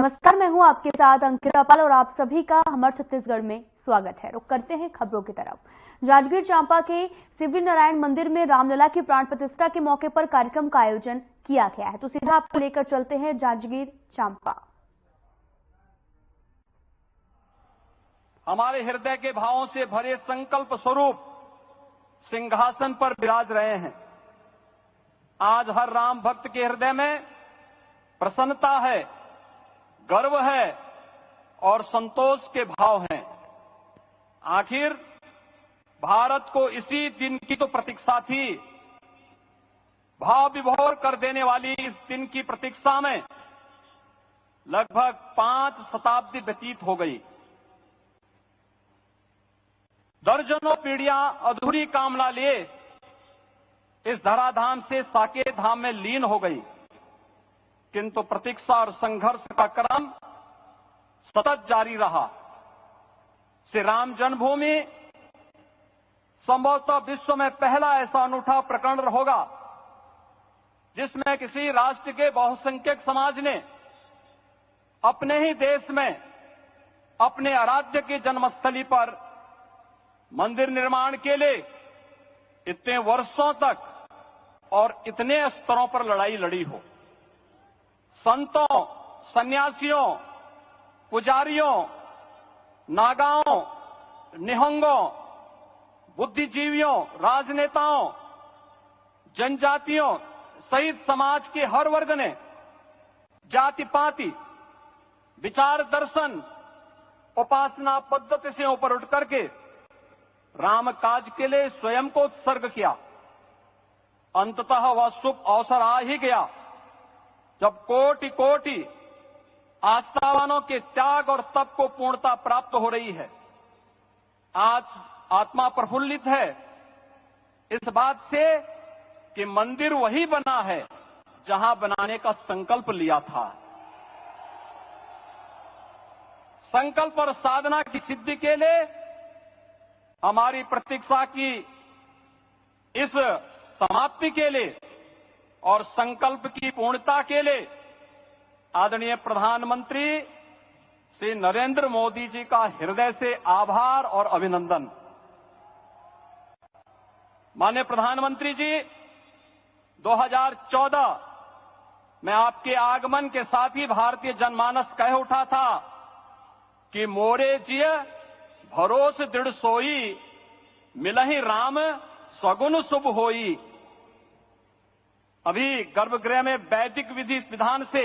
नमस्कार, मैं हूं आपके साथ अंकिता पाल और आप सभी का हमारे छत्तीसगढ़ में स्वागत है। रुक करते हैं खबरों की तरफ। जांजगीर चांपा के सिद्धि नारायण मंदिर में रामलला की प्राण प्रतिष्ठा के मौके पर कार्यक्रम का आयोजन किया गया है। तो सीधा आपको लेकर चलते हैं जांजगीर चांपा। हमारे हृदय के भावों से भरे संकल्प स्वरूप सिंहासन पर विराज रहे हैं। आज हर राम भक्त के हृदय में प्रसन्नता है, गर्व है और संतोष के भाव हैं। आखिर भारत को इसी दिन की तो प्रतीक्षा थी। भाव विभोर कर देने वाली इस दिन की प्रतीक्षा में लगभग 5 शताब्दी व्यतीत हो गई। दर्जनों पीढ़ियां अधूरी कामना लिए इस धराधाम से साकेत धाम में लीन हो गई, किंतु प्रतीक्षा और संघर्ष का क्रम सतत जारी रहा। श्री राम जन्मभूमि संभवतः विश्व में पहला ऐसा अनूठा प्रकरण होगा जिसमें किसी राष्ट्र के बहुसंख्यक समाज ने अपने ही देश में अपने आराध्य की जन्मस्थली पर मंदिर निर्माण के लिए इतने वर्षों तक और इतने स्तरों पर लड़ाई लड़ी हो। संतों, सन्यासियों, पुजारियों, नागाओं, निहंगों, बुद्धिजीवियों, राजनेताओं, जनजातियों सहित समाज के हर वर्ग ने जाति पाति, विचार दर्शन, उपासना पद्धति से ऊपर उठ करके राम काज के लिए स्वयं को उत्सर्ग किया। अंततः वह शुभ अवसर आ ही गया जब कोटि कोटि आस्थावानों के त्याग और तप को पूर्णता प्राप्त हो रही है। आज आत्मा प्रफुल्लित है इस बात से कि मंदिर वही बना है जहां बनाने का संकल्प लिया था। संकल्प और साधना की सिद्धि के लिए हमारी प्रतीक्षा की इस समाप्ति के लिए और संकल्प की पूर्णता के लिए आदरणीय प्रधानमंत्री श्री नरेंद्र मोदी जी का हृदय से आभार और अभिनंदन। माननीय प्रधानमंत्री जी, 2014 में आपके आगमन के साथ ही भारतीय जनमानस कह उठा था कि मोरे जिय भरोस दृढ़ सोई, मिलहि राम सगुन शुभ होई। अभी गर्भगृह में वैदिक विधि विधान से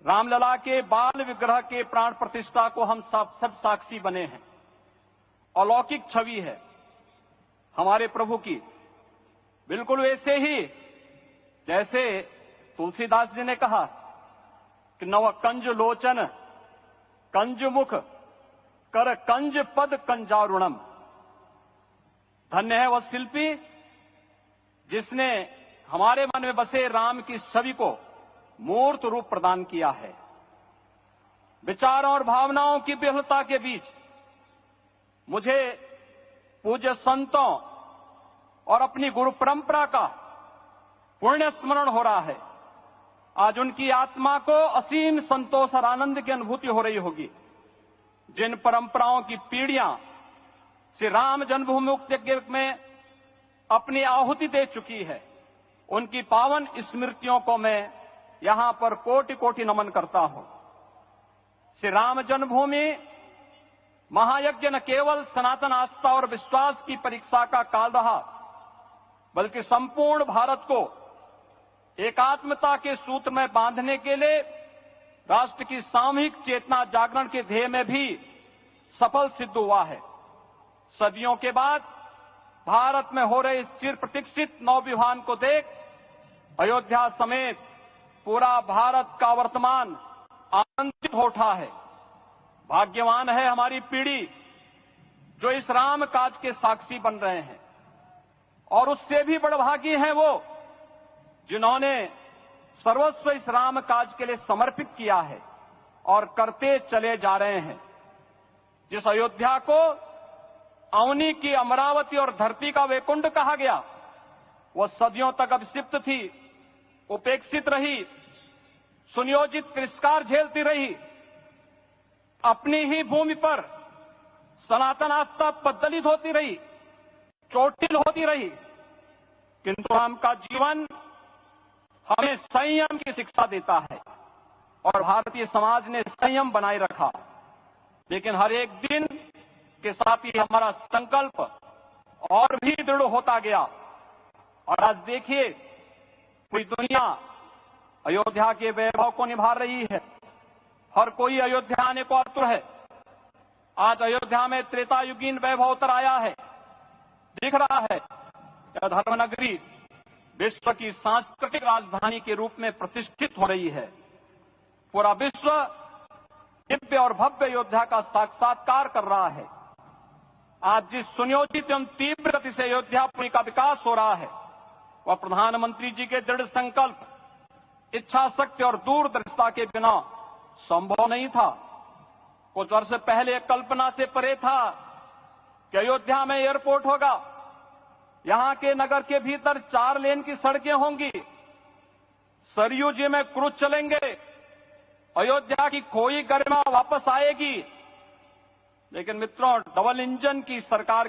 रामलला के बाल विग्रह के प्राण प्रतिष्ठा को हम सब साक्षी बने हैं। अलौकिक छवि है हमारे प्रभु की, बिल्कुल वैसे ही जैसे तुलसीदास जी ने कहा कि नव कंज लोचन कंज मुख कर कंज पद कंजारुणम। धन्य है वह शिल्पी जिसने हमारे मन में बसे राम की छवि को मूर्त रूप प्रदान किया है। विचारों और भावनाओं की विहलता के बीच मुझे पूज्य संतों और अपनी गुरु परंपरा का पुण्य स्मरण हो रहा है। आज उनकी आत्मा को असीम संतोष और आनंद की अनुभूति हो रही होगी। जिन परंपराओं की पीढ़ियां श्री राम जन्मभूमि मुक्ति यज्ञ में अपनी आहुति दे चुकी है, उनकी पावन स्मृतियों को मैं यहां पर कोटि कोटि नमन करता हूं। श्री राम जन्मभूमि महायज्ञ न केवल सनातन आस्था और विश्वास की परीक्षा का काल रहा, बल्कि संपूर्ण भारत को एकात्मता के सूत्र में बांधने के लिए राष्ट्र की सामूहिक चेतना जागरण के ध्येय में भी सफल सिद्ध हुआ है। सदियों के बाद भारत में हो रहे इस चिर प्रतीक्षित नवविवाह को देख अयोध्या समेत पूरा भारत का वर्तमान आनंदित हो उठा है। भाग्यवान है हमारी पीढ़ी जो इस राम काज के साक्षी बन रहे हैं, और उससे भी बड़भागी हैं वो जिन्होंने सर्वस्व इस राम काज के लिए समर्पित किया है और करते चले जा रहे हैं। जिस अयोध्या को अवनी की अमरावती और धरती का वैकुंठ कहा गया, वह सदियों तक अभिषिप्त थी, उपेक्षित रही, सुनियोजित तिरस्कार झेलती रही, अपनी ही भूमि पर सनातन आस्था पद्दलित होती रही, चोटिल होती रही, किंतु राम का जीवन हमें संयम की शिक्षा देता है और भारतीय समाज ने संयम बनाए रखा। लेकिन हर एक दिन के साथ ही हमारा संकल्प और भी दृढ़ होता गया और आज देखिए पूरी दुनिया अयोध्या के वैभव को निभा रही है। हर कोई अयोध्या आने को आतुर है। आज अयोध्या में त्रेतायुगीन वैभव उतर आया है। दिख रहा है यह धर्मनगरी विश्व की सांस्कृतिक राजधानी के रूप में प्रतिष्ठित हो रही है। पूरा विश्व दिव्य और भव्य अयोध्या का साक्षात्कार कर रहा है। आज जिस सुनियोजित एवं तीव्र गति से अयोध्यापुरी का विकास हो रहा है वह प्रधानमंत्री जी के दृढ़ संकल्प, इच्छा शक्ति और दूरदर्शिता के बिना संभव नहीं था। कुछ वर्ष पहले कल्पना से परे था कि अयोध्या में एयरपोर्ट होगा, यहां के नगर के भीतर 4 लेन की सड़कें होंगी, सरयू जी में क्रूज चलेंगे, अयोध्या की खोई गरिमा वापस आएगी। लेकिन मित्रों, डबल इंजन की सरकार के